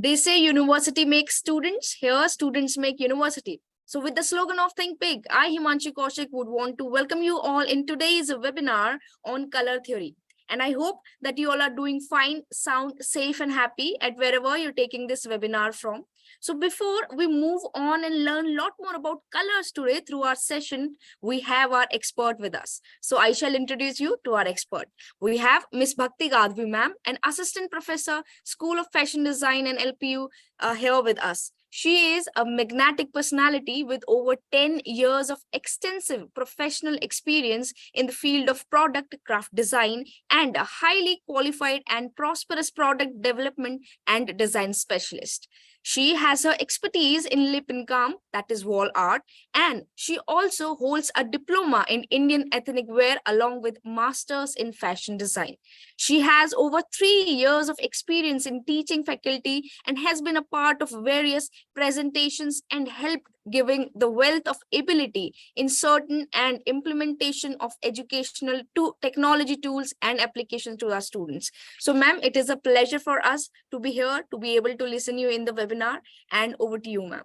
They say university makes students. Here, students make university. So with the slogan of Think Big, I, Himanshi Kaushik, would want to welcome you all in today's webinar on color theory. And I hope that you all are doing fine, sound, safe, and happy at wherever you're taking this webinar from. So before we move on and learn a lot more about colors today through our session, we have our expert with us. So I shall introduce you to our expert. We have Miss Bhakti Gadhvi ma'am, an assistant professor, School of Fashion Design and LPU here with us. She is a magnetic personality with over 10 years of extensive professional experience in the field of product craft design and a highly qualified and prosperous product development and design specialist. She has her expertise in lip and calm, that is wall art, and she also holds a diploma in Indian ethnic wear along with masters in fashion design. She has over 3 years of experience in teaching faculty and has been a part of various presentations and helped giving the wealth of ability in certain and implementation of educational technology tools and applications to our students. So ma'am, it is a pleasure for us to be here, to be able to listen you in the webinar, and over to you, ma'am.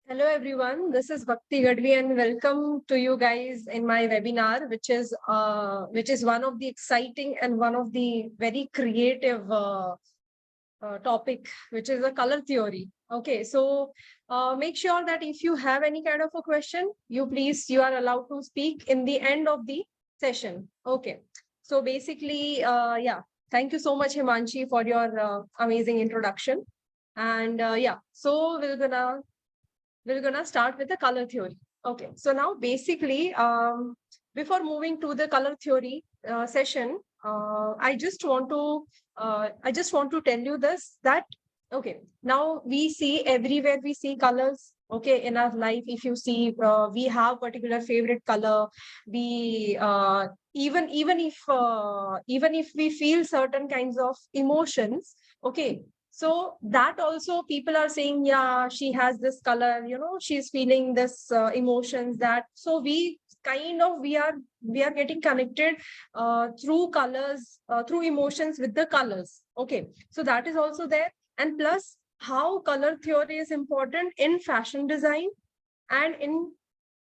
Hello everyone, this is Bhakti Gadhvi and welcome to you guys in my webinar, which is one of the exciting and one of the very creative topic, which is a color theory. Okay, so make sure that if you have any kind of a question, you are allowed to speak in the end of the session. Okay, so basically, yeah, thank you so much, Himanshi, for your amazing introduction. And yeah, so we're gonna start with the color theory. Okay, so now basically, before moving to the color theory session, I just want to tell you this, that okay, now we see everywhere, we see colors. Okay, in our life, if you see, we have particular favorite color. We even if we feel certain kinds of emotions. Okay, so that also people are saying, yeah, she has this color, she's feeling this emotions, that so we are getting connected through colors, through emotions with the colors. Okay, so that is also there. And plus, how color theory is important in fashion design and in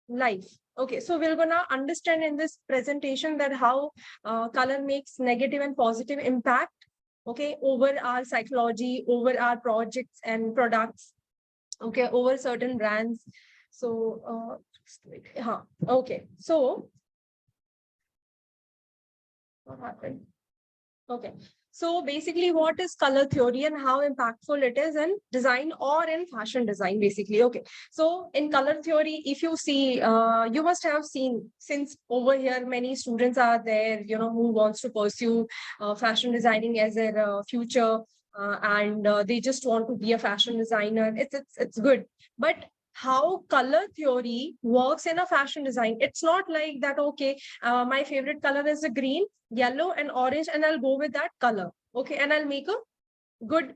life. Okay, so we're gonna understand in this presentation that how color makes negative and positive impact, okay, over our psychology, over our projects and products, okay, over certain brands. So okay, so what happened? Okay, so basically, what is color theory and how impactful it is in design or in fashion design, basically. Okay, so in color theory, if you see, you must have seen, since over here many students are there, who wants to pursue fashion designing as their future, and they just want to be a fashion designer. It's good, but how color theory works in a fashion design, it's not like that. Okay, my favorite color is a green, yellow and orange, and I'll go with that color. Okay, and I'll make a good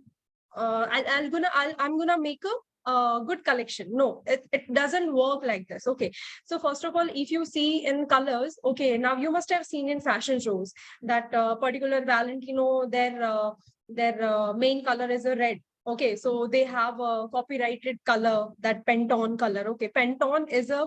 I'm gonna make a good collection. No, it doesn't work like this. Okay, so first of all, if you see in colors, okay, now you must have seen in fashion shows that particular Valentino, their main color is a red. Okay, so they have a copyrighted color, that Pantone color. Okay, Pantone is a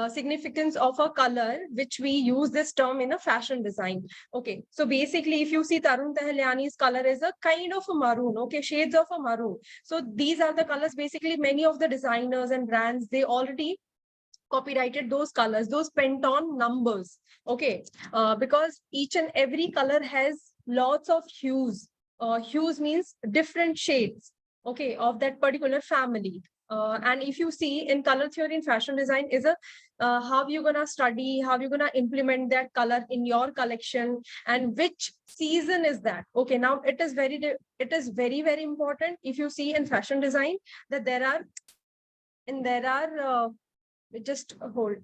significance of a color which we use this term in a fashion design. Okay, so basically, if you see Tarun Tahliani's color is a kind of a maroon. Okay, shades of a maroon. So these are the colors. Basically, many of the designers and brands, they already copyrighted those colors, those Pantone numbers. Okay, because each and every color has lots of hues. Hues means different shades, okay, of that particular family. And if you see in color theory in fashion design is a how you're gonna study, how you're gonna implement that color in your collection, and which season is that. Okay, now it is very, very important. If you see in fashion design that there are just hold.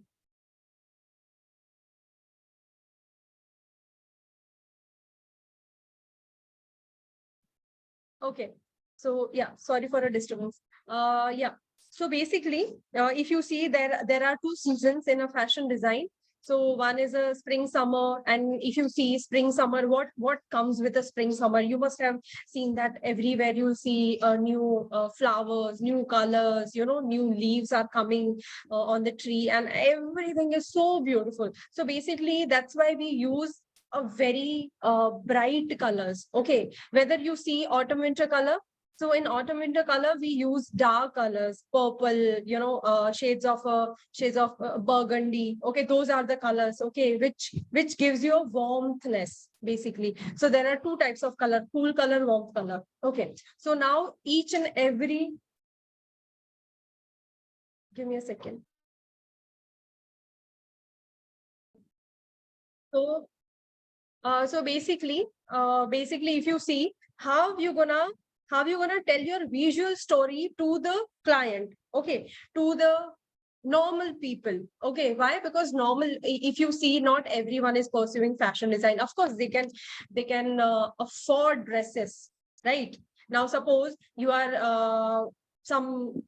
Okay, so yeah, sorry for a disturbance. Yeah, so basically, if you see there are two seasons in a fashion design. So one is a spring summer, and if you see spring summer, what comes with a spring summer? You must have seen that everywhere you see new flowers, new colors, new leaves are coming on the tree, and everything is so beautiful. So basically, that's why we use a very bright colors. Okay, whether you see autumn winter color. So in autumn winter color, we use dark colors, purple, shades of burgundy. Okay, those are the colors. Okay, which gives you a warmthness basically. So there are two types of color: cool color, warm color. Okay, so now each and every. Give me a second. So so basically, if you see how you gonna tell your visual story to the client, okay, to the normal people. Okay, why? Because normal, if you see, not everyone is pursuing fashion design. Of course, they can afford dresses, right? Now, suppose you are some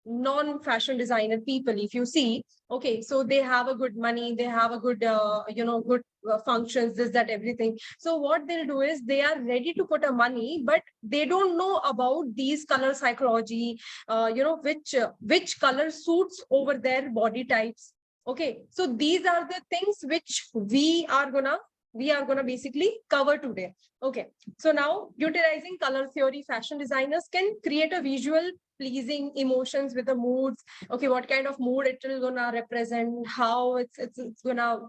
non-fashion designer people, if you see, okay, so they have a good money, they have a good good functions, this, that, everything. So what they'll do is they are ready to put a money, but they don't know about these color psychology, which color suits over their body types. Okay, so these are the things which we are gonna basically cover today. Okay, so now utilizing color theory, fashion designers can create a visual pleasing emotions with the moods. Okay, what kind of mood it will gonna represent, how it's gonna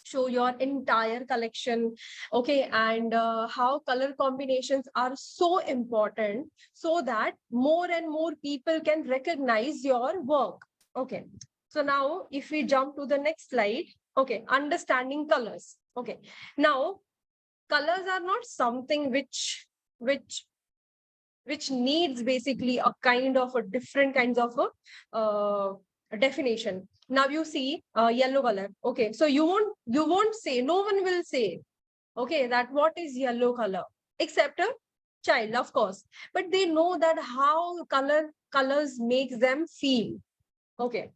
show your entire collection. Okay, and how color combinations are so important, so that more and more people can recognize your work. Okay, so now if we jump to the next slide. Okay, understanding colors. Okay, now colors are not something which which needs basically a kind of a different kinds of a definition. Now you see yellow color. Okay, so you won't say, no one will say, okay, that what is yellow color, except a child, of course. But they know that how colors makes them feel. Okay,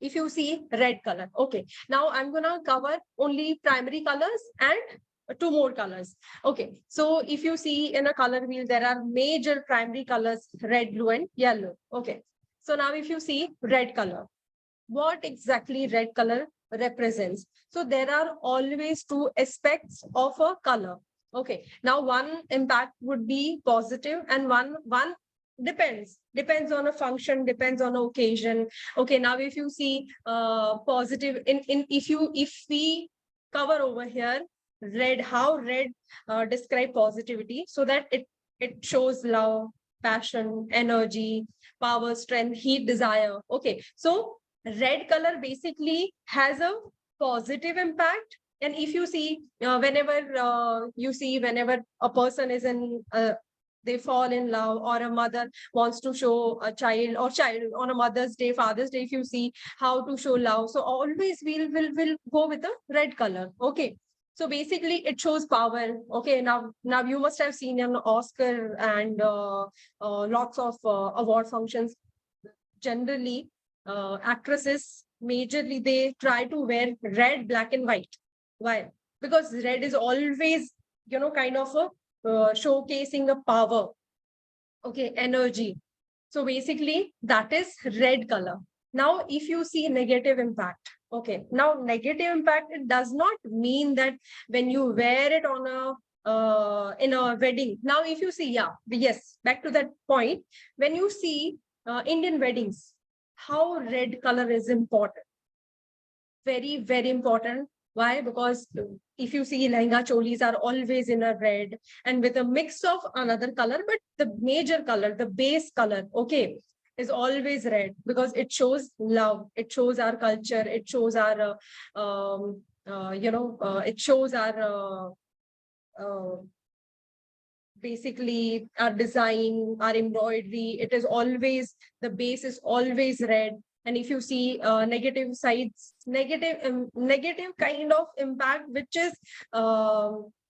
if you see red color. Okay, now I'm gonna cover only primary colors and two more colors. Okay, so if you see in a color wheel, there are major primary colors: red, blue, and yellow. Okay, so now if you see red color, what exactly red color represents? So there are always two aspects of a color. Okay, now one impact would be positive, and one depends on a function, depends on an occasion. Okay, now if you see positive, in if we cover over here red, how red describe positivity, so that it shows love, passion, energy, power, strength, heat, desire. Okay, so red color basically has a positive impact. And if you see, whenever a person is in they fall in love, or a mother wants to show a child, or child on a Mother's Day, Father's Day, if you see how to show love, so always we'll go with the red color. Okay, so basically it shows power. Okay, now you must have seen an Oscar and lots of award functions. Generally, actresses majorly they try to wear red, black, and white. Why? Because red is always kind of a showcasing a power. Okay, energy. So basically that is red color. Now if you see negative impact, okay, now negative impact, it does not mean that when you wear it on a in a wedding. Now if you see, yeah, yes, back to that point, when you see Indian weddings, how red color is important, very, very important. Why? Because if you see, lehenga cholis are always in a red and with a mix of another color, but the major color, the base color, okay, is always red, because it shows love, it shows our culture, it shows our it shows our basically our design, our embroidery. It is always, the base is always red. And if you see negative sides, negative kind of impact, which is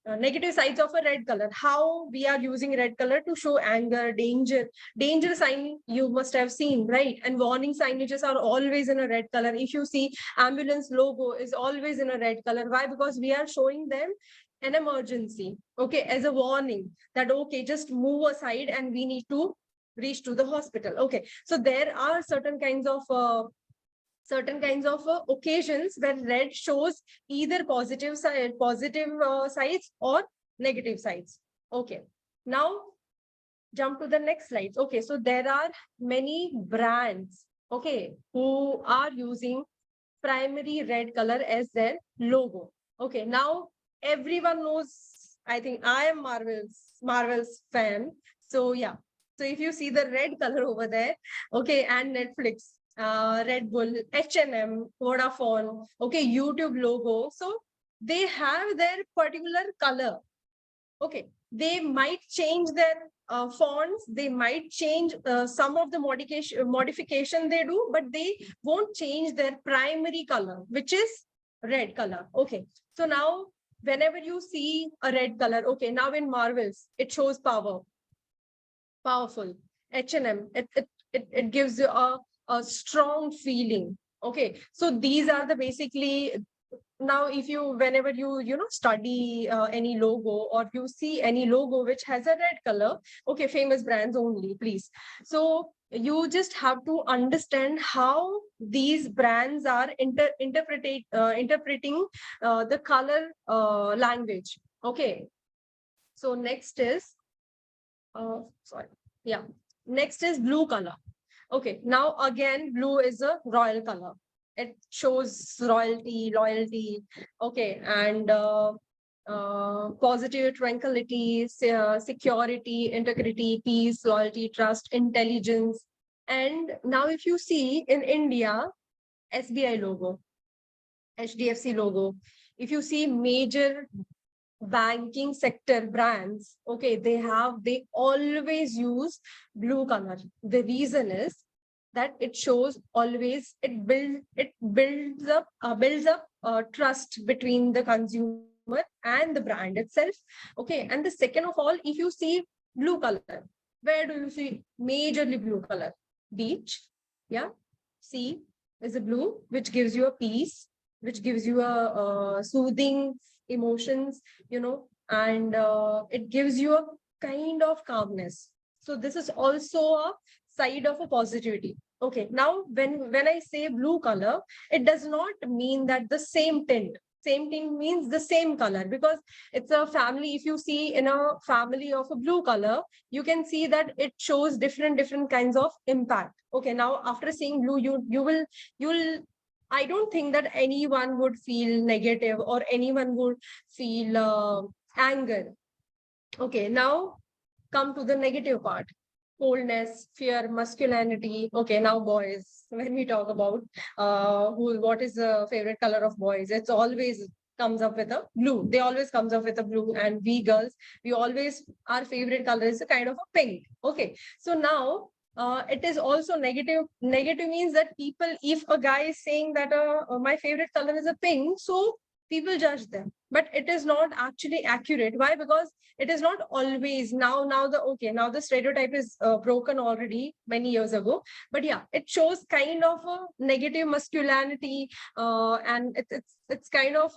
negative sides of a red color. How we are using red color to show anger, danger sign you must have seen, right? And warning signages are always in a red color. If you see ambulance logo is always in a red color. Why? Because we are showing them an emergency, okay, as a warning that, okay, just move aside and we need to reach to the hospital. Okay, so there are certain kinds of occasions where red shows either positive sides or negative sides. Okay, now jump to the next slides. Okay, so there are many brands, okay, who are using primary red color as their logo. Okay, now everyone knows, I think I am Marvel's fan. So yeah, so if you see the red color over there, okay, and Netflix, Red Bull, H&M, Vodafone, okay, YouTube logo. So they have their particular color. Okay, they might change their fonts, they might change some of the modification they do, but they won't change their primary color, which is red color. Okay, so now whenever you see a red color, okay, now in Marvels, it shows powerful. H&M, it gives you a strong feeling. Okay, so these are the basically, now if you whenever you study any logo or you see any logo which has a red color, okay, famous brands only, please. So you just have to understand how these brands are interpreting the color language. Okay, so next is sorry, yeah, next is blue color. Okay, now again, blue is a royal color. It shows royalty, loyalty, okay, and positive, tranquility, security, integrity, peace, loyalty, trust, intelligence. And now if you see in India, SBI logo, HDFC logo, if you see major banking sector brands, okay, they always use blue color. The reason is that it shows always, it builds up trust between the consumer and the brand itself. Okay, and the second of all, if you see blue color, where do you see majorly blue color? Beach, yeah, sea is a blue, which gives you a peace, which gives you a soothing emotions, and it gives you a kind of calmness. So this is also a side of a positivity. Okay, now when I say blue color, it does not mean that the same tint means the same color, because it's a family. If you see in a family of a blue color, you can see that it shows different kinds of impact. Okay, now after seeing blue, you'll I don't think that anyone would feel negative or anyone would feel anger. Okay, now come to the negative part. Coldness, fear, masculinity. Okay, now boys. When we talk about what is the favorite color of boys, it's always comes up with a blue. They always comes up with a blue, and we girls, we always, our favorite color is a kind of a pink. Okay, so now it is also negative. Negative means that people, if a guy is saying that my favorite color is a pink, so people judge them, but it is not actually accurate. Why? Because it is not always. Now the stereotype is broken already many years ago, but yeah, it shows kind of a negative masculinity, and it's kind of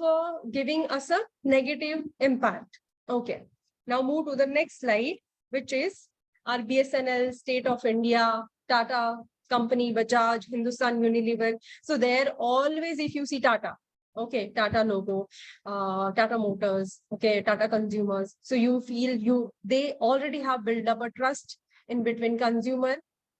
giving us a negative impact. Okay, now move to the next slide, which is our BSNL, State of India, Tata company, Bajaj, Hindustan Unilever. So there always, if you see Tata, okay, Tata logo, Tata Motors, okay, Tata Consumers. So you feel they already have built up a trust in between consumer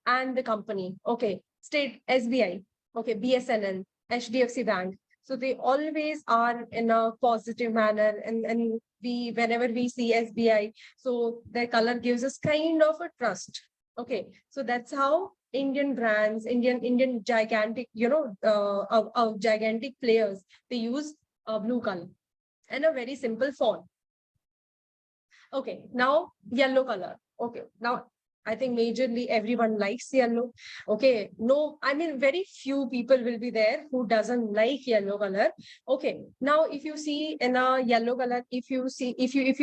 and the company. Okay, State, SBI, okay, BSNL, HDFC Bank. So they always are in a positive manner, and whenever we see SBI, so their color gives us kind of a trust. Okay, so that's how Indian brands, Indian gigantic, gigantic players, they use blue color and a very simple font. Okay, now yellow color. Okay, now I think majorly everyone likes yellow. Okay. No, I mean, very few people will be there who doesn't like yellow color. Okay. Now, if you see in a yellow color, if you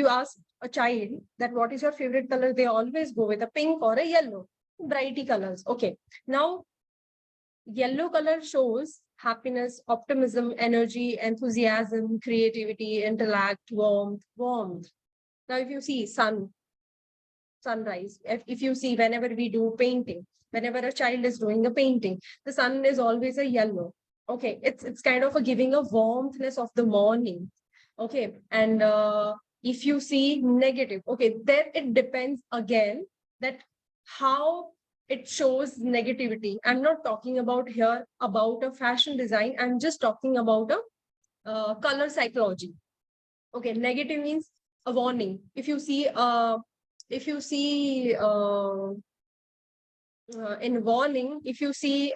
ask a child that what is your favorite color, they always go with a pink or a yellow, brighty colors. Okay. Now, yellow color shows happiness, optimism, energy, enthusiasm, creativity, intellect, warmth. Now, if you see sunrise, if you see whenever we do painting, whenever a child is doing a painting, the sun is always a yellow. Okay, it's kind of a giving a warmthness of the morning. Okay, and if you see negative, okay, there it depends again that how it shows negativity. I'm not talking about here about a fashion design. I'm just talking about a color psychology. Okay, negative means a warning. If you see in warning, if you see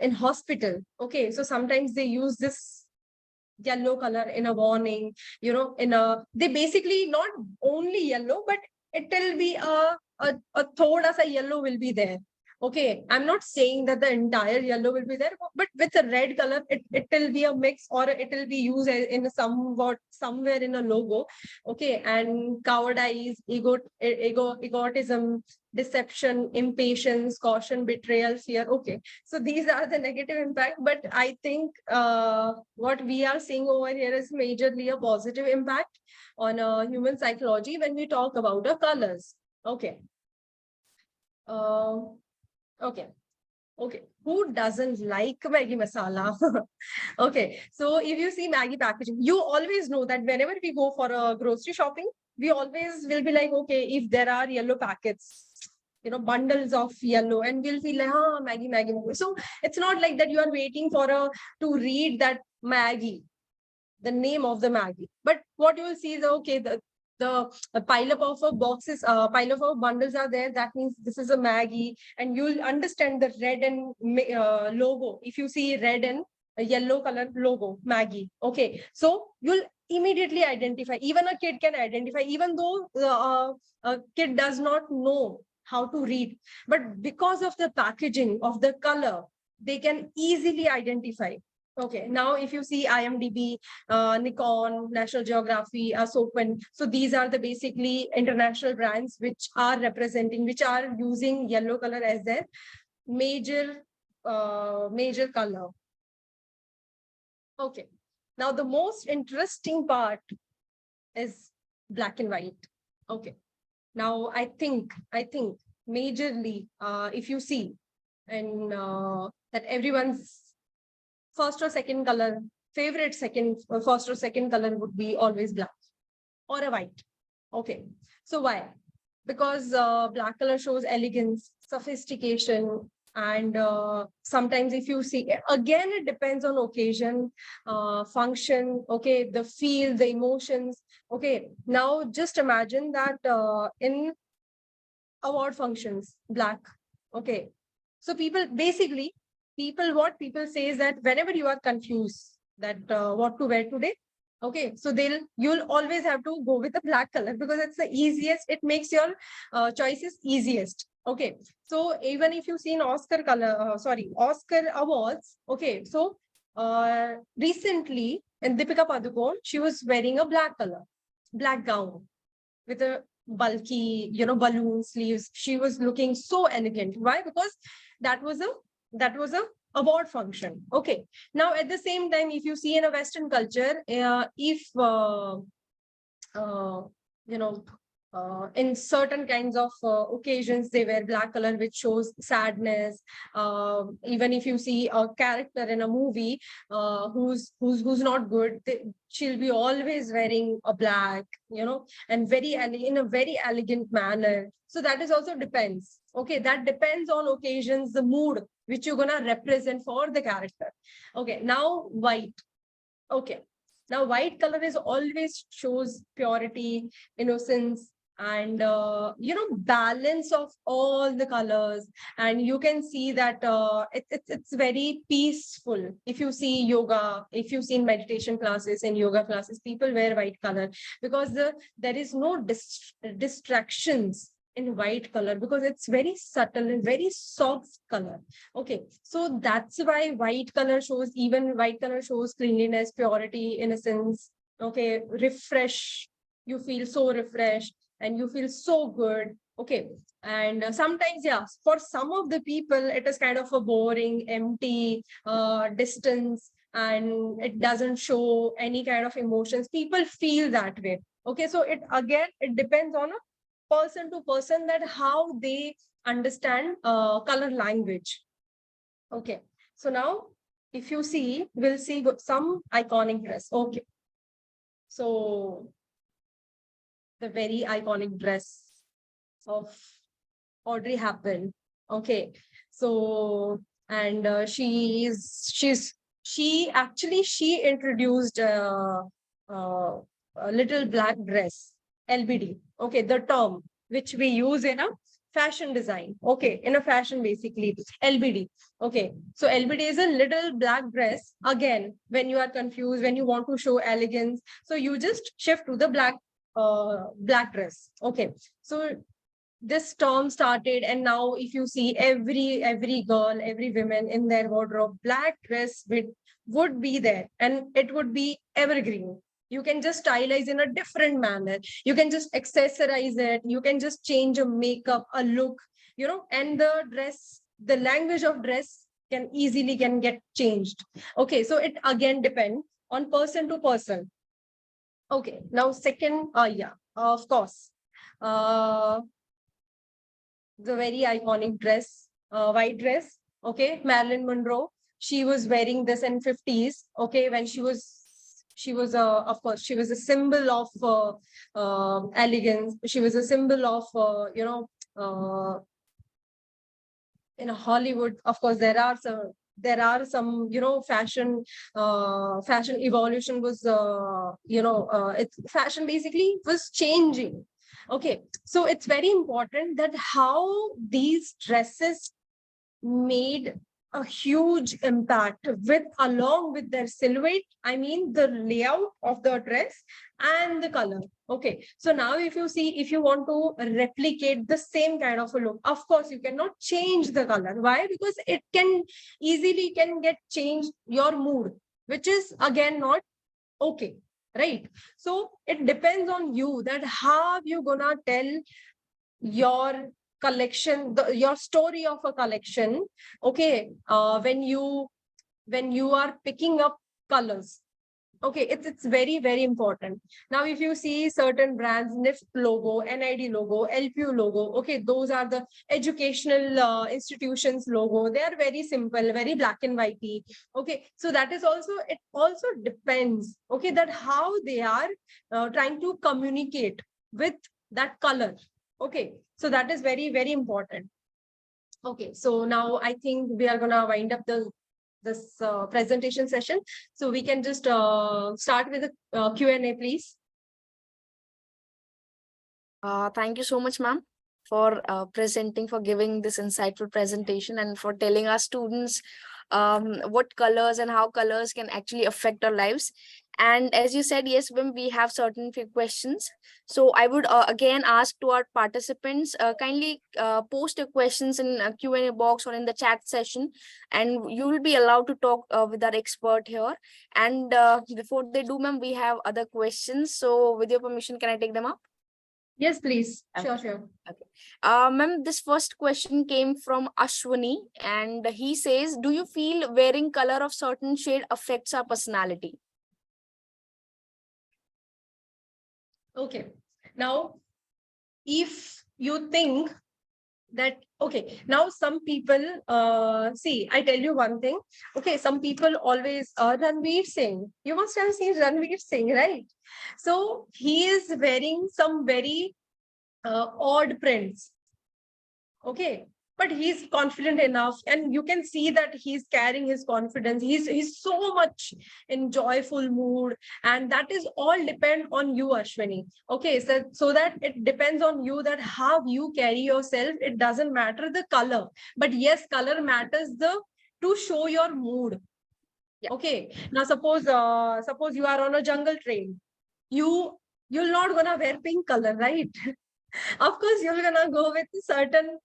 in hospital, okay, so sometimes they use this yellow color in a warning, in a, they basically not only yellow, but it will be a thoda sa yellow will be there. Okay, I'm not saying that the entire yellow will be there, but with a red color, it will be a mix, or it will be used in a somewhere in a logo. Okay, and cowardice, egotism, deception, impatience, caution, betrayal, fear. Okay, so these are the negative impact, but I think what we are seeing over here is majorly a positive impact on human psychology when we talk about the colors. Okay. Uh, okay. Okay. Who doesn't like Maggi masala? Okay. So if you see Maggi packaging, you always know that whenever we go for a grocery shopping, we always will be like, okay, if there are yellow packets, bundles of yellow, and we'll feel like, Maggi, Maggi, Maggi. So it's not like that you are waiting for to read that Maggi, the name of the Maggi. But what you will see is, okay, the pile up of boxes, pile up of bundles are there. That means this is a Maggi, and you'll understand the red and logo. If you see red and a yellow color logo, Maggi. Okay, so you'll immediately identify. Even a kid can identify, even though a kid does not know how to read, but because of the packaging of the color, they can easily identify. Okay, now if you see IMDb, Nikon, National Geography, Soapin, so these are the basically international brands which are which are using yellow color as their major color. Okay, now the most interesting part is black and white. Okay, now I think majorly, if you see, and that everyone's first or second color, favorite first or second color would be always black or a white. Okay, so why? Because black color shows elegance, sophistication, and sometimes if you see, again, it depends on occasion, function, okay, the feel, the emotions. Okay, now just imagine that in award functions, black. Okay, so what people say is that whenever you are confused that what to wear today, okay, so you'll always have to go with the black color because it's the easiest. It makes your choices easiest. Okay, so even if you see an Oscar awards, okay, so recently in Deepika Padukone, she was wearing a black gown with a bulky, balloon sleeves. She was looking so elegant. Why? Because that was a award function. Okay. Now, at the same time, if you see in a Western culture, if you know in certain kinds of occasions they wear black color, which shows sadness. Even if you see a character in a movie who's not good, she'll be always wearing a black, and in a very elegant manner. So that is also depends. Okay, that depends on occasions, the mood which you're gonna represent for the character. Okay, now white. Okay, now white color is always shows purity, innocence, and balance of all the colors. And you can see that it's very peaceful. If you see yoga, if you see in meditation classes and yoga classes, people wear white color because there is no distractions. in white color because it's very subtle and very soft color. Okay, so that's why white color shows cleanliness, purity, innocence. Okay, refresh. You feel so refreshed and you feel so good. Okay, and sometimes, yeah, for some of the people, it is kind of a boring, empty, distance, and it doesn't show any kind of emotions. People feel that way. Okay, so it depends on a person to person that how they understand color language. Okay, so now if you see, we'll see some iconic dress. Okay, so the very iconic dress of Audrey Hepburn. Okay, so and she introduced a little black dress, LBD. Okay, the term which we use in a fashion design. Okay, in a fashion basically LBD. Okay, so LBD is a little black dress. Again, when you are confused, when you want to show elegance, so you just shift to the black dress. Okay, so this term started, and now if you see every girl, every woman in their wardrobe, black dress would be there, and it would be evergreen. You can just stylize in a different manner, you can just accessorize it, you can just change a makeup, a look, and the language of dress can get changed. Okay, so it again depends on person to person. Okay, now second, yeah, of course, uh the very iconic dress, white dress. Okay, Marilyn Monroe. She was wearing this in 50s. Okay, when she was of course she was a symbol of elegance. She was a symbol of in Hollywood. Of course, there are some fashion evolution was it's fashion basically was changing. Okay, so it's very important that how these dresses made a huge impact with along with their silhouette. I mean the layout of the dress and the color. Okay, so now if you see, if you want to replicate the same kind of a look, of course you cannot change the color. Why? Because it can easily can get changed your mood, which is again not okay, right? So it depends on you that how you gonna tell your collection, your story of a collection. Okay, when you are picking up colors. Okay, it's very, very important. Now, if you see certain brands, NIFT logo, NID logo, LPU logo, okay, those are the educational institutions logo. They are very simple, very black and whitey. Okay, so that is also, it also depends, okay, that how they are trying to communicate with that color. Okay, so that is very, very important. Okay, so now I think we are gonna wind up this presentation session. So we can just start with the Q&A, please. Thank you so much, ma'am, for presenting, for giving this insightful presentation, and for telling our students what colors and how colors can actually affect our lives. And as you said, yes, when we have certain few questions. So I would again ask to our participants, kindly post your questions in a Q&A box or in the chat session, and you will be allowed to talk with our expert here. And before they do, ma'am, we have other questions. So with your permission, can I take them up? Yes, please. Okay. Sure. Okay. Ma'am, this first question came from Ashwani, and he says, do you feel wearing color of certain shade affects our personality? Okay. Now, if you think that, okay, now some people, see, I tell you one thing. Okay, some people always, Ranveer Singh, you must have seen Ranveer Singh, right? So he is wearing some very odd prints. Okay, but he's confident enough, and you can see that he's carrying his confidence. He's so much in joyful mood, and that is all depend on you, Ashwini. Okay, so that it depends on you that how you carry yourself. It doesn't matter the color, but yes, color matters the to show your mood. Yeah. Okay, now suppose you are on a jungle train. You're not gonna wear pink color, right? Of course, you're gonna go with certain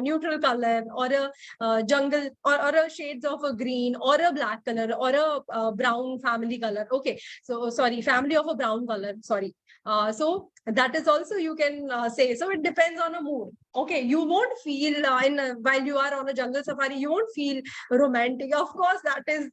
neutral color, or a jungle, or a shades of a green, or a black color, or a brown family color. Okay, so sorry, family of a brown color. Sorry. So that is also you can say. So it depends on a mood. Okay, you won't feel while you are on a jungle safari, you won't feel romantic. Of course, that is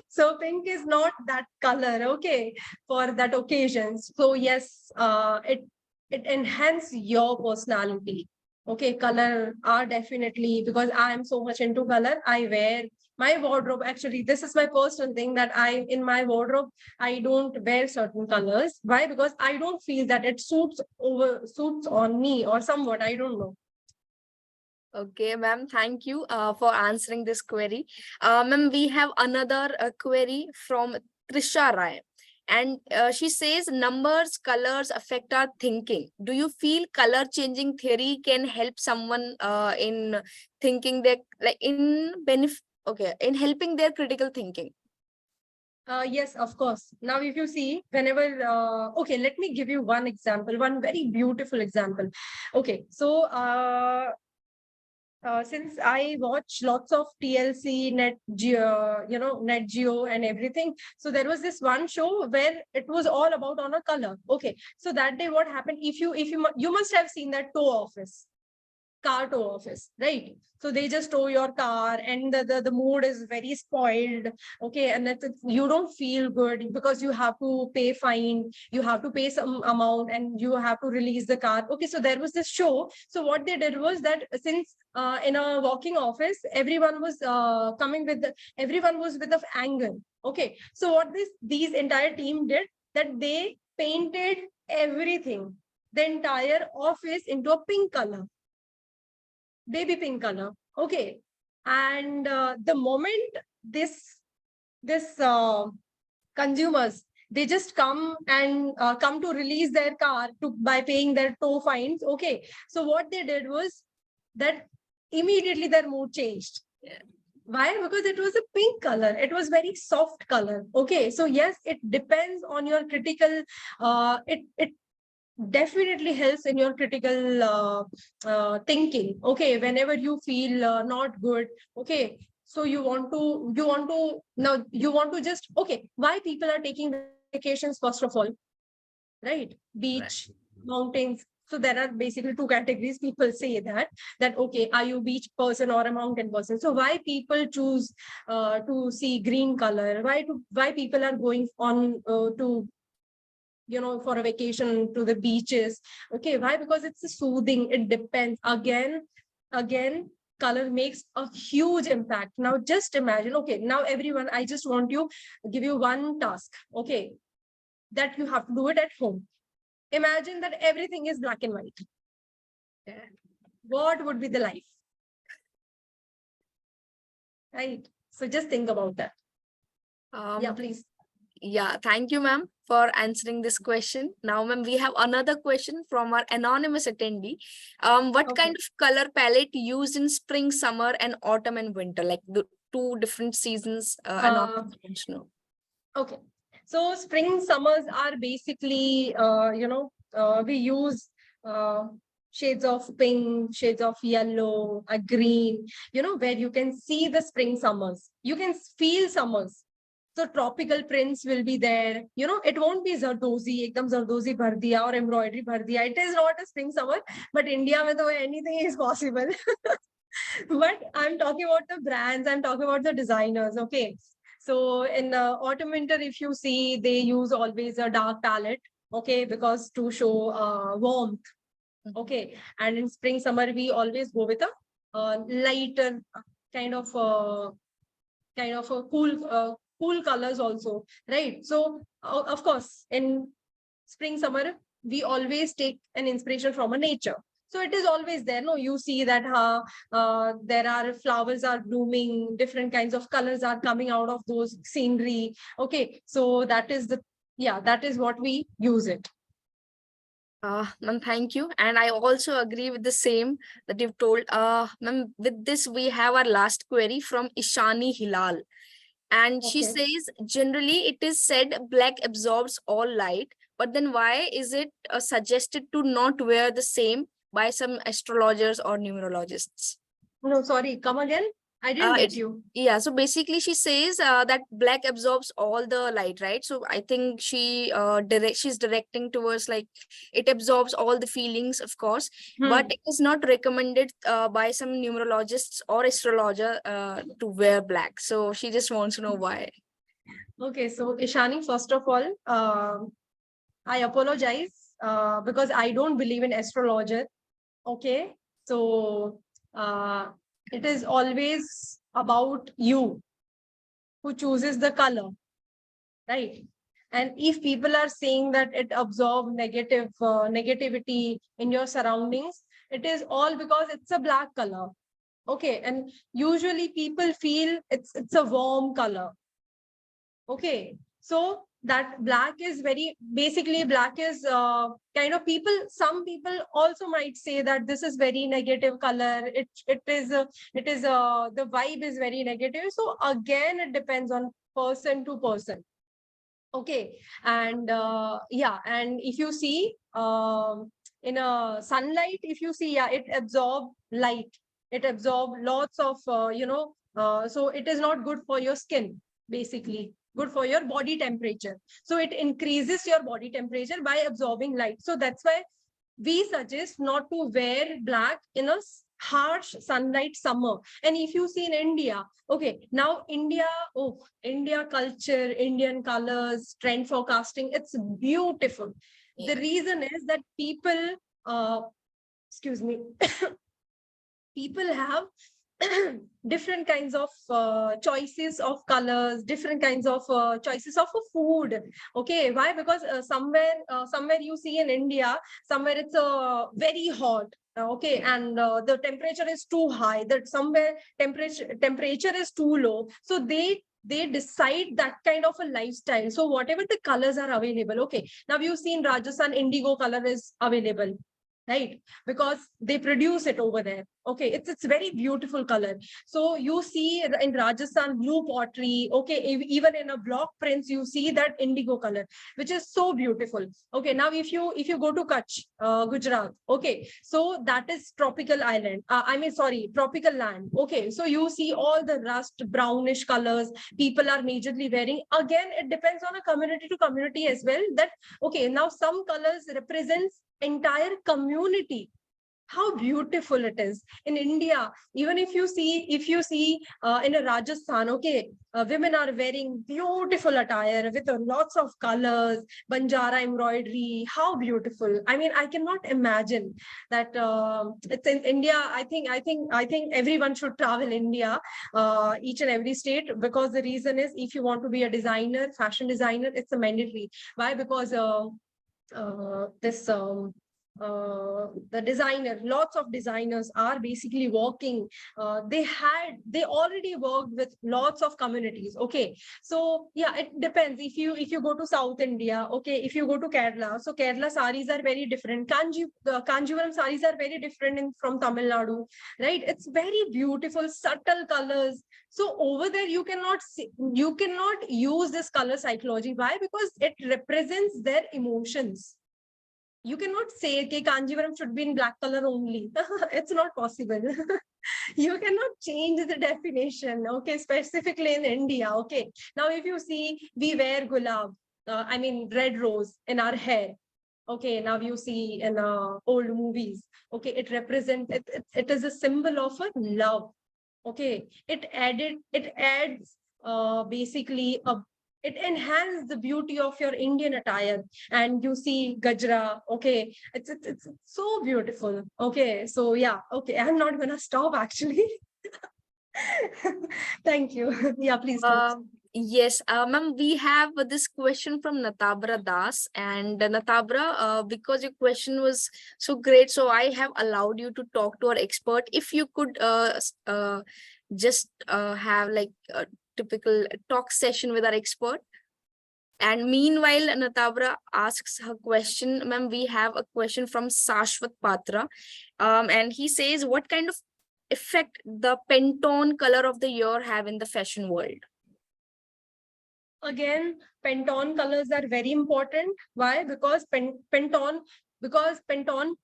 so pink is not that color. Okay, for that occasion. So yes, it enhance your personality. Okay, color are definitely, because I am so much into color. I wear my wardrobe. Actually, this is my personal thing, that I in my wardrobe I don't wear certain colors. Why? Because I don't feel that it suits on me or somewhat. I don't know. Okay, ma'am, thank you for answering this query. Ma'am, we have another query from Trisha Rai. And she says, numbers, colors affect our thinking. Do you feel color changing theory can help someone in thinking their, like in benefit, okay, in helping their critical thinking? Yes, of course. Now, if you see, whenever, okay, let me give you one example, one very beautiful example. Okay, so since I watch lots of TLC, Net Geo, Net Geo and everything. So there was this one show where it was all about on a color. Okay. So that day, what happened? You must have seen that tow office, car tow office, right? So they just tow your car, and the mood is very spoiled. Okay, and you don't feel good because you have to pay fine, you have to pay some amount, and you have to release the car. Okay, so there was this show. So what they did was that, since in a walking office, everyone was everyone was with of anger. Okay, so what these entire team did, that they painted everything, the entire office, into a pink color, baby pink color. Okay, and the moment this consumers, they just come to release their car to by paying their tow fines. Okay, so what they did was that immediately their mood changed. Why? Because it was a pink color, it was very soft color. Okay, so yes, it depends on your critical, it definitely helps in your critical thinking. Okay, whenever you feel not good. Okay, so you want to just, okay, why people are taking vacations, first of all, right? Right. Beach, mountains. So there are basically two categories. People say that okay, are you a beach person or a mountain person? So why people choose to see green color? Why people are going on to, for a vacation to the beaches? Okay, why? Because it's a soothing. It depends. Again, color makes a huge impact. Now just imagine. Okay, now everyone, I just want you give you one task. Okay, that you have to do it at home. Imagine that everything is black and white. Yeah. What would be the life, right? So just think about that. Yeah, Um, please. yeah, thank you, ma'am, for answering this question. Now, ma'am, we have another question from our anonymous attendee. What Okay. kind of color palette used in spring, summer, and autumn and winter? Like the two different seasons, Uh, anonymous wants to know. okay. So spring summers are basically, we use shades of pink, shades of yellow, a green, where you can see the spring summers. You can feel summers. So tropical prints will be there. It won't be Zardozi, ekdam Zardozi bhar diya or embroidery bhar diya. It is not a spring summer, but India mein toh anything is possible. But I'm talking about the brands, I'm talking about the designers. Okay. So in autumn winter, if you see, they use always a dark palette. Okay, because to show warmth. Okay, and in spring summer, we always go with a lighter kind of a cool colors also, right? So of course, in spring summer, we always take an inspiration from a nature. So it is always there. No, you see that there are flowers are blooming, different kinds of colors are coming out of those scenery. Okay, so that is what we use it. Ma'am, thank you. And I also agree with the same that you've told. Ma'am, with this, we have our last query from Ishani Hilal. And she Okay. says, generally it is said black absorbs all light, but then why is it suggested to not wear the same by some astrologers or numerologists? No, sorry, come again. I didn't Uh, get it, you. yeah, so basically she says that black absorbs all the light, right? So I think she's directing towards like it absorbs all the feelings, of course, but Hmm. it is not recommended by some numerologists or astrologer to wear black. So she just wants to know why. Okay, so Ishani, first of all, I apologize because I don't believe in astrologer. Okay, so uh, it is always about you who chooses the color, right? And if people are saying that it absorbs negativity in your surroundings, it is all because it's a black color. Okay, and usually people feel it's a warm color. Okay, so that black is very basically black is kind of people. Some people also might say that this is very negative color. It is the vibe is very negative. So again, it depends on person to person. Okay, and yeah, and if you see in a sunlight, if you see, yeah, it absorb light. It absorb lots of so it is not good for your skin, basically good for your body temperature. So it increases your body temperature by absorbing light. So that's why we suggest not to wear black in a harsh sunlight summer. And if you see in India, okay, now India, oh, India culture, Indian colors, trend forecasting, it's beautiful. The Yeah. reason is that people, excuse me, people have different kinds of choices of colors, different kinds of choices of food. Okay, why? Because somewhere you see in India, somewhere it's very hot. Okay, and the temperature is too high. That somewhere temperature is too low. So they decide that kind of a lifestyle. So whatever the colors are available. Okay, now you see in Rajasthan, indigo color is available, right? Because they produce it over there. Okay, it's very beautiful color. So you see in Rajasthan blue pottery. Okay, even in a block prints you see that indigo color, which is so beautiful. Okay, now if you go to Kutch, Gujarat. Okay, so that is tropical island. I mean, sorry, tropical land. Okay, so you see all the rust brownish colors. People are majorly wearing. Again, it depends on a community to community as well. That okay, now some colors represents entire community. How beautiful it is in India. Even if you see in a Rajasthan. Okay, women are wearing beautiful attire with lots of colors, banjara embroidery. How beautiful. I mean, I cannot imagine that it's in India. I think everyone should travel India, each and every state, because the reason is, if you want to be a designer, fashion designer, it's a mandatory. Why? Because this the designer, lots of designers are basically working. They already worked with lots of communities. Okay, so yeah, it depends. If you go to South India, okay, if you go to Kerala, so Kerala saris are very different. Kanjivaram saris are very different from Tamil Nadu, right? It's very beautiful, subtle colors. So over there you cannot use this color psychology. Why? Because it represents their emotions. You cannot say that Kanjivaram should be in black color only. It's not possible. You cannot change the definition. Okay, specifically in India. Okay, now if you see, we wear gulab, I mean red rose in our hair. Okay, now you see in old movies. Okay, it represents it is a symbol of a love. Okay, it adds basically a it enhances the beauty of your Indian attire. And you see gajra. Okay, it's so beautiful. Okay, so yeah, okay, I'm not gonna stop actually. Thank you. Yeah, please continue. Yes, ma'am, we have this question from Natabra Das. And Natabra, because your question was so great, so I have allowed you to talk to our expert. If you could just have like a typical talk session with our expert. And meanwhile, Natabra asks her question, ma'am, we have a question from Sashwat Patra. And he says, what kind of effect the Pantone color of the year have in the fashion world? Again, Pantone colors are very important. Why? Because Pantone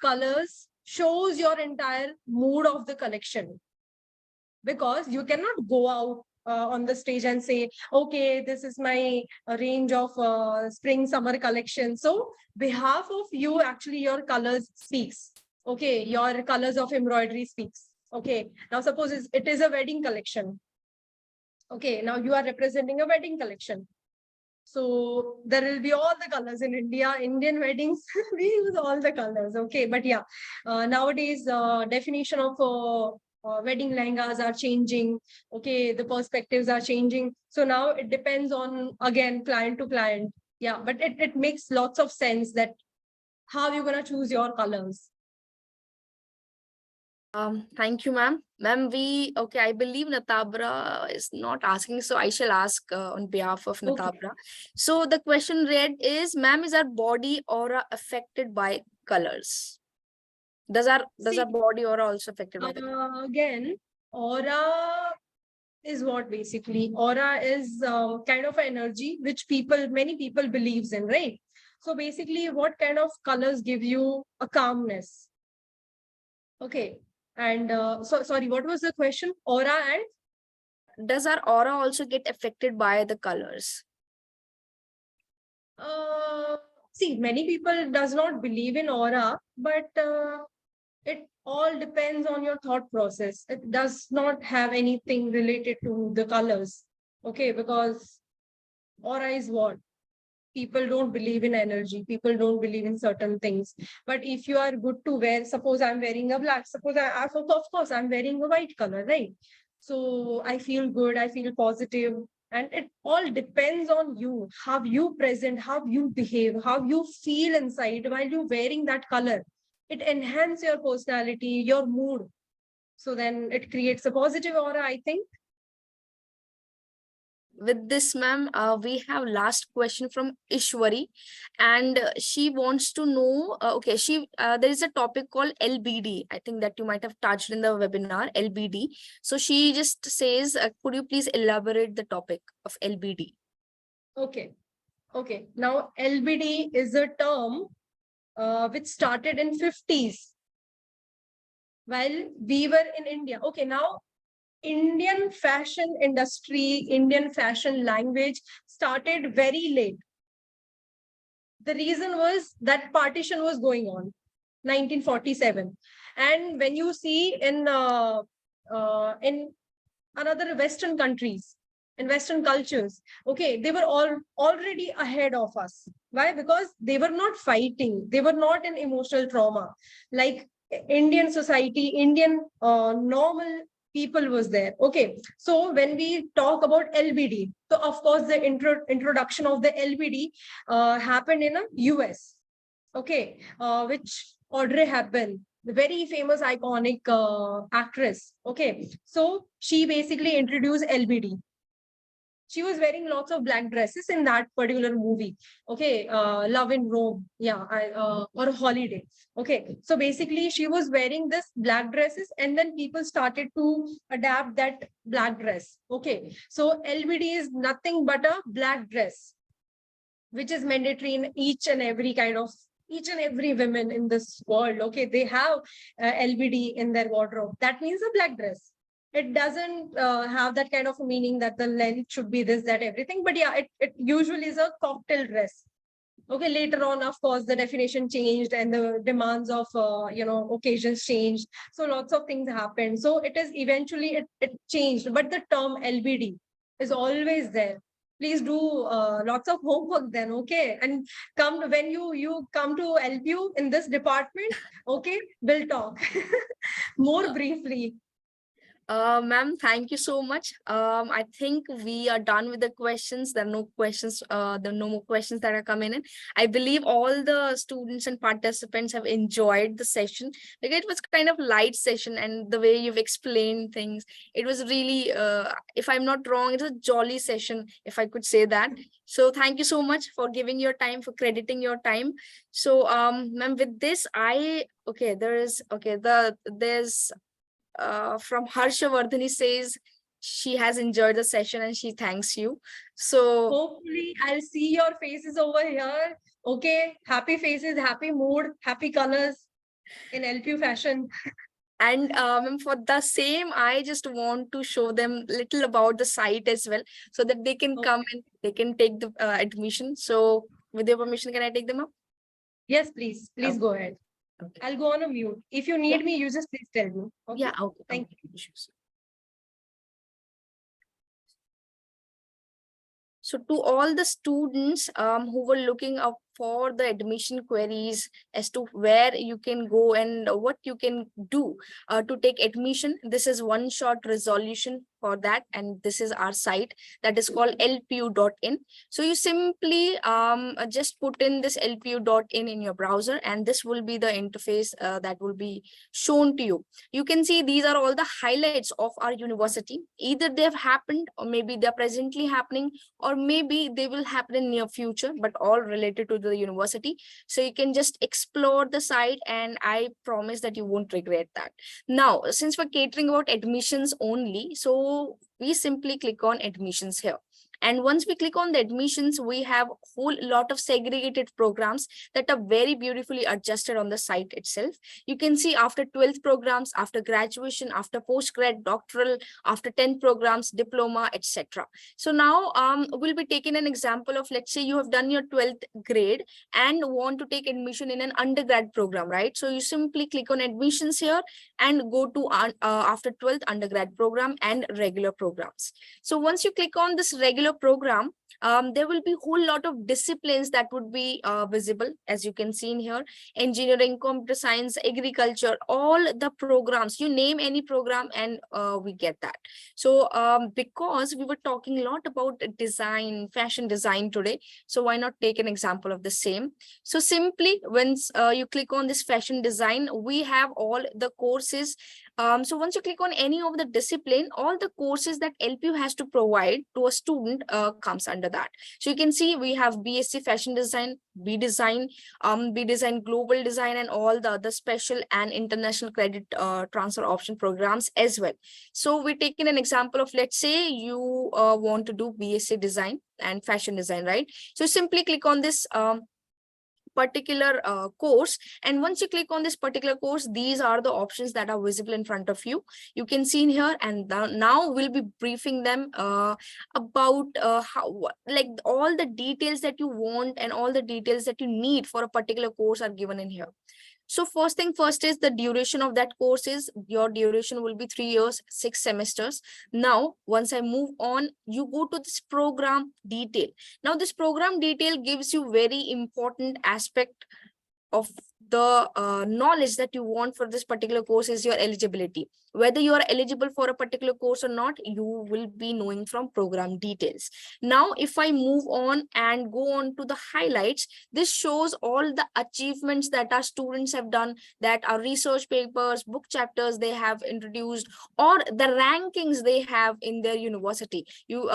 colors shows your entire mood of the collection. Because you cannot go out on the stage and say, okay, this is my range of spring summer collection. So behalf of you, actually your colors speaks. Okay, your colors of embroidery speaks. Okay, now suppose it is a wedding collection. Okay, now you are representing a wedding collection. So there will be all the colors in India. Indian weddings, we use all the colors. Okay, but yeah, nowadays definition of wedding lehengas are changing. Okay, the perspectives are changing. So now it depends on, again, client to client. Yeah, but it makes lots of sense that how you're gonna choose your colors. Thank you, ma'am. Ma'am, I believe Natabra is not asking, so I shall ask on behalf of Okay. Natabra. So the question read is, ma'am, is our body aura affected by colors? Does our See, body aura also affected by the color? again, aura is what basically aura is kind of energy which many people believes in, right? So basically, what kind of colors give you a calmness? Okay, and so sorry, what was the question? Aura and Does our aura also get affected by the colors? uh, see, many people does not believe in aura, but it all depends on your thought process. It does not have anything related to the colors. Okay, because aura is what? People don't believe in energy. People don't believe in certain things. But if you are good to wear, suppose I'm wearing a black, suppose of course, I'm wearing a white color, right? So I feel good, I feel positive, and it all depends on you, how you present, how you behave, how you feel inside while you're wearing that color. It enhances your personality, your mood. So then it creates a positive aura, I think. With this, ma'am, we have last question from Ishwari, and she wants to know. There is a topic called LBD. I think that you might have touched in the webinar, LBD. So she just says, could you please elaborate the topic of LBD? Okay. Okay. Now LBD is a term which started in 50s while we were in India. Okay, now Indian fashion industry, Indian fashion language started very late. The reason was that partition was going on, 1947. And when you see in another Western countries, in Western cultures, okay, they were all already ahead of us. Why? Because they were not fighting, they were not in emotional trauma. Like Indian society, Indian normal people was there. Okay, so when we talk about LBD, so of course the introduction of the LBD happened in a US. Okay, which Audrey Hepburn, the very famous iconic actress. Okay, so she basically introduced LBD. She was wearing lots of black dresses in that particular movie. Okay, Love in Rome, yeah, or Holiday. Okay, so basically she was wearing this black dresses, and then people started to adapt that black dress. Okay, so LBD is nothing but a black dress, which is mandatory in each and every women in this world. Okay, they have LBD in their wardrobe. That means a black dress. It doesn't have that kind of a meaning that the length should be this, that, everything. But yeah, it usually is a cocktail dress. Okay, later on, of course, the definition changed and the demands of occasions changed. So lots of things happened. So it is eventually it changed, but the term LBD is always there. Please do lots of homework then, okay? And come when you come to LPU in this department, okay, we'll talk more briefly. Ma'am, thank you so much. I think we are done with the questions. There are no questions. There are no more questions that are coming in. I believe all the students and participants have enjoyed the session. Like, it was kind of light session, and the way you've explained things, it was really, if I'm not wrong, it was a jolly session, if I could say that. So thank you so much for giving your time, for crediting your time. So, ma'am, with this, there's from Harshavardhani says, she has enjoyed the session and she thanks you. So Hopefully, I'll see your faces over here. Okay, happy faces, happy mood, happy colors in LPU fashion. and for the same, I just want to show them little about the site as well, so that they can come Okay. and they can take the admission. So with your permission, can I take them up? Yes, please. Please Okay. go ahead. Okay. I'll go on a mute. If you Yeah. need me, you just please tell me. Yeah. Okay. Okay. Thank Okay. you. Sure. So to all the students who were looking up for the admission queries as to where you can go and what you can do to take admission, this is one short resolution for that. And this is our site that is called lpu.in. So you simply just put in this lpu.in in your browser, and this will be the interface that will be shown to you. You can see these are all the highlights of our university. Either they have happened, or maybe they're presently happening, or maybe they will happen in near future, but all related to the university. So you can just explore the site, and I promise that you won't regret that. Now, since we're catering about admissions only, so we simply click on admissions here. And once we click on the admissions, we have a whole lot of segregated programs that are very beautifully adjusted on the site itself. You can see after 12th programs, after graduation, after postgrad, doctoral, after 10th programs, diploma, etc. So now we'll be taking an example of, let's say you have done your 12th grade and want to take admission in an undergrad program, right? So you simply click on admissions here and go to after 12th undergrad program and regular programs. So once you click on this regular program, there will be a whole lot of disciplines that would be visible, as you can see in here: engineering, computer science, agriculture, all the programs. You name any program and we get that. So because we were talking a lot about design, fashion design today, so why not take an example of the same? So simply once you click on this fashion design, we have all the courses. So once you click on any of the discipline, all the courses that LPU has to provide to a student comes under that. So you can see we have BSc Fashion Design, B Design Global Design, and all the other special and international credit transfer option programs as well. So we're taking an example of, let's say you want to do BSc Design and Fashion Design, right? So simply click on this particular course, and once you click on this particular course, these are the options that are visible in front of you. You can see in here, and now we'll be briefing them about how, like, all the details that you want and all the details that you need for a particular course are given in here. So first thing first is the duration of that course. Is your duration will be 3 years, 6 semesters. Now, once I move on, you go to this program detail. Now, this program detail gives you very important aspect of the knowledge that you want for this particular course is your eligibility. Whether you are eligible for a particular course or not, you will be knowing from program details. Now, if I move on and go on to the highlights, this shows all the achievements that our students have done, that are research papers, book chapters they have introduced, or the rankings they have in their university. You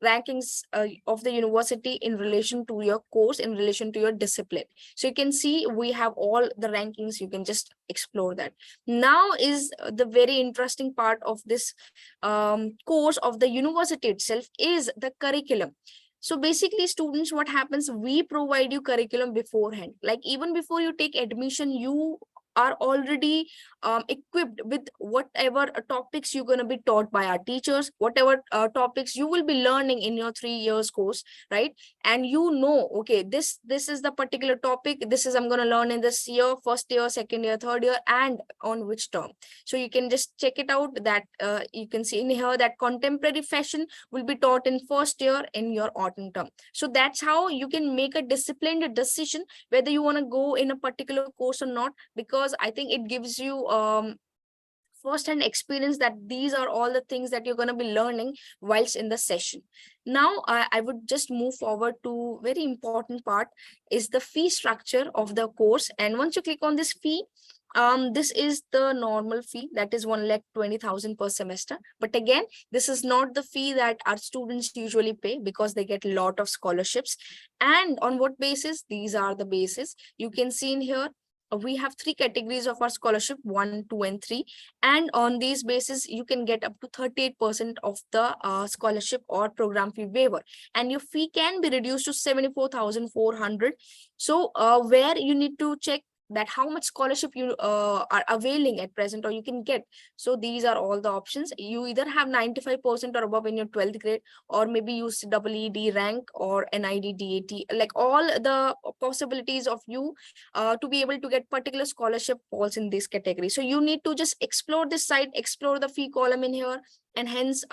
rankings of the university in relation to your course, in relation to your discipline. So you can see we have all the rankings. You can just explore that. Now is the very interesting part of this course of the university itself is the curriculum. So basically, students, what happens, we provide you curriculum beforehand. Like even before you take admission, you are already equipped with whatever topics you're going to be taught by our teachers, whatever topics you will be learning in your 3 years course, right? And you know, okay, this is the particular topic, this is I'm going to learn in this year, first year, second year, third year, and on which term. So you can just check it out, that you can see in here that contemporary fashion will be taught in first year in your autumn term. So that's how you can make a disciplined decision whether you want to go in a particular course or not, because I think it gives you first-hand experience that these are all the things that you're going to be learning whilst in the session. Now, I would just move forward to very important part is the fee structure of the course. And once you click on this fee, this is the normal fee, that is 1,20,000 per semester. But again, this is not the fee that our students usually pay, because they get a lot of scholarships. And on what basis? These are the basis. You can see in here we have three categories of our scholarship, 1, 2, and 3. And on these basis, you can get up to 38% of the scholarship or program fee waiver. And your fee can be reduced to 74,400. So where you need to check that how much scholarship you are availing at present or you can get. So these are all the options. You either have 95% or above in your 12th grade, or maybe use EED rank or NID DAT, like all the possibilities of you to be able to get particular scholarship falls in this category. So you need to just explore this site, explore the fee column in here, and hence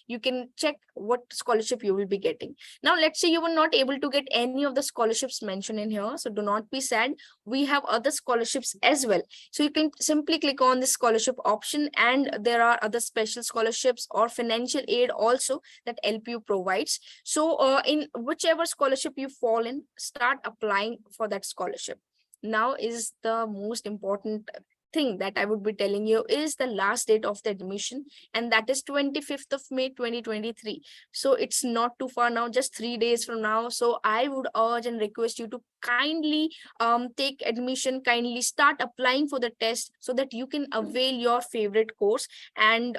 you can check what scholarship you will be getting. Now let's say you were not able to get any of the scholarships mentioned in here, so do not be sad. We have other scholarships as well. So you can simply click on the scholarship option, and there are other special scholarships or financial aid also that LPU provides. So in whichever scholarship you fall in, start applying for that scholarship. Now is the most important thing that I would be telling you is the last date of the admission, and that is 25th of May 2023. So it's not too far now, just 3 days from now. So I would urge and request you to kindly take admission, kindly start applying for the test so that you can avail your favorite course. And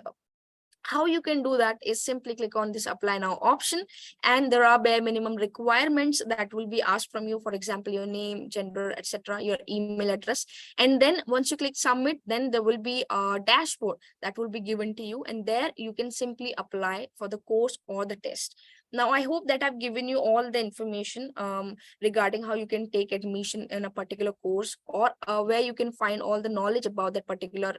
how you can do that is simply click on this apply now option, and there are bare minimum requirements that will be asked from you, for example your name, gender, etc., your email address. And then once you click submit, then there will be a dashboard that will be given to you, and there you can simply apply for the course or the test. Now I hope that I've given you all the information regarding how you can take admission in a particular course, or where you can find all the knowledge about that particular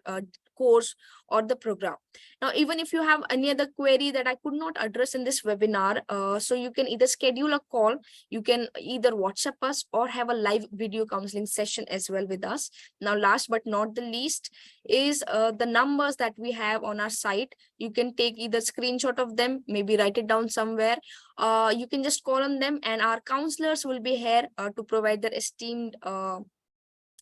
course or the program. Now, even if you have any other query that I could not address in this webinar, so you can either schedule a call, you can either WhatsApp us, or have a live video counseling session as well with us. Now, last but not the least is the numbers that we have on our site. You can take either screenshot of them, maybe write it down somewhere. You can just call on them, and our counselors will be here to provide their esteemed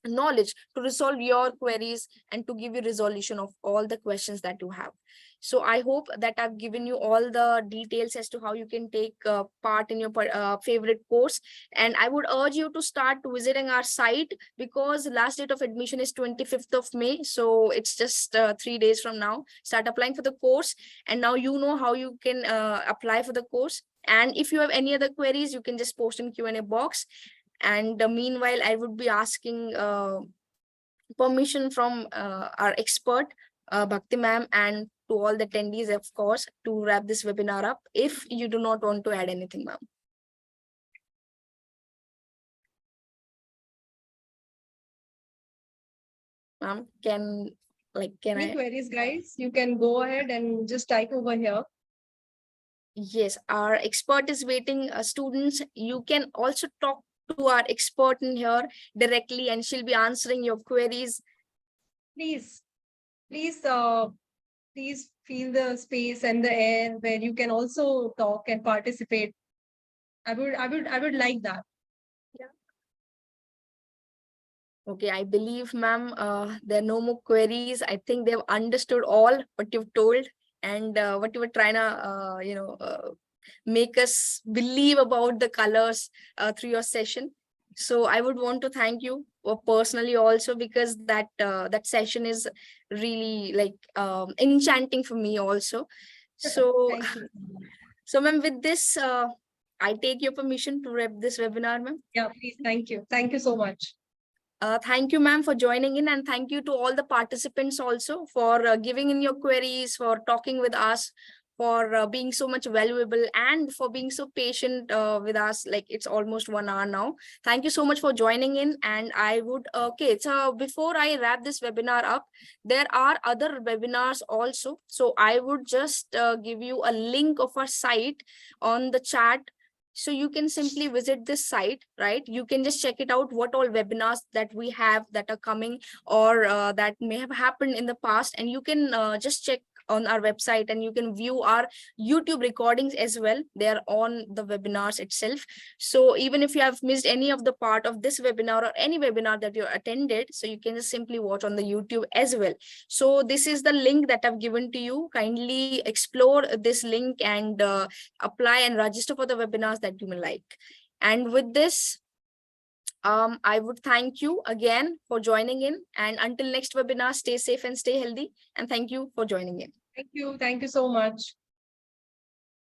knowledge to resolve your queries and to give you resolution of all the questions that you have. So I hope that I've given you all the details as to how you can take part in your favorite course. And I would urge you to start visiting our site, because last date of admission is 25th of May. So it's just 3 days from now. Start applying for the course, and now you know how you can apply for the course. And if you have any other queries, you can just post in Q&A box. And meanwhile, I would be asking permission from our expert, Bhakti ma'am, and to all the attendees, of course, to wrap this webinar up if you do not want to add anything, ma'am. Ma'am, can Any I? queries, guys? You can go ahead and just type over here. Yes, our expert is waiting. Students, you can also talk to our expert in here directly, and she'll be answering your queries. Please, please feel the space and the air where you can also talk and participate. I would like that. Yeah. Okay, I believe, ma'am, there are no more queries. I think they've understood all what you've told, and what you were trying to, make us believe about the colors through your session. So I would want to thank you personally also, because that session is really like enchanting for me also. So, Thank you. so ma'am, with this, I take your permission to wrap this webinar, ma'am. Yeah, please. Thank you. Thank you so much. Thank you, ma'am, for joining in, and thank you to all the participants also for giving in your queries, for talking with us, for being so much valuable, and for being so patient with us. Like, it's almost 1 hour now. Thank you so much for joining in. And I would, okay, so before I wrap this webinar up, there are other webinars also. So I would just give you a link of our site on the chat. So you can simply visit this site, right? You can just check it out, what all webinars that we have that are coming, or that may have happened in the past. And you can just check on our website, and you can view our YouTube recordings as well. They are on the webinars itself. So even if you have missed any of the part of this webinar or any webinar that you attended, so you can just simply watch on the YouTube as well. So this is the link that I've given to you. Kindly explore this link and apply and register for the webinars that you may like. And with this, I would thank you again for joining in. And until next webinar, stay safe and stay healthy. And thank you for joining in. Thank you. Thank you so much.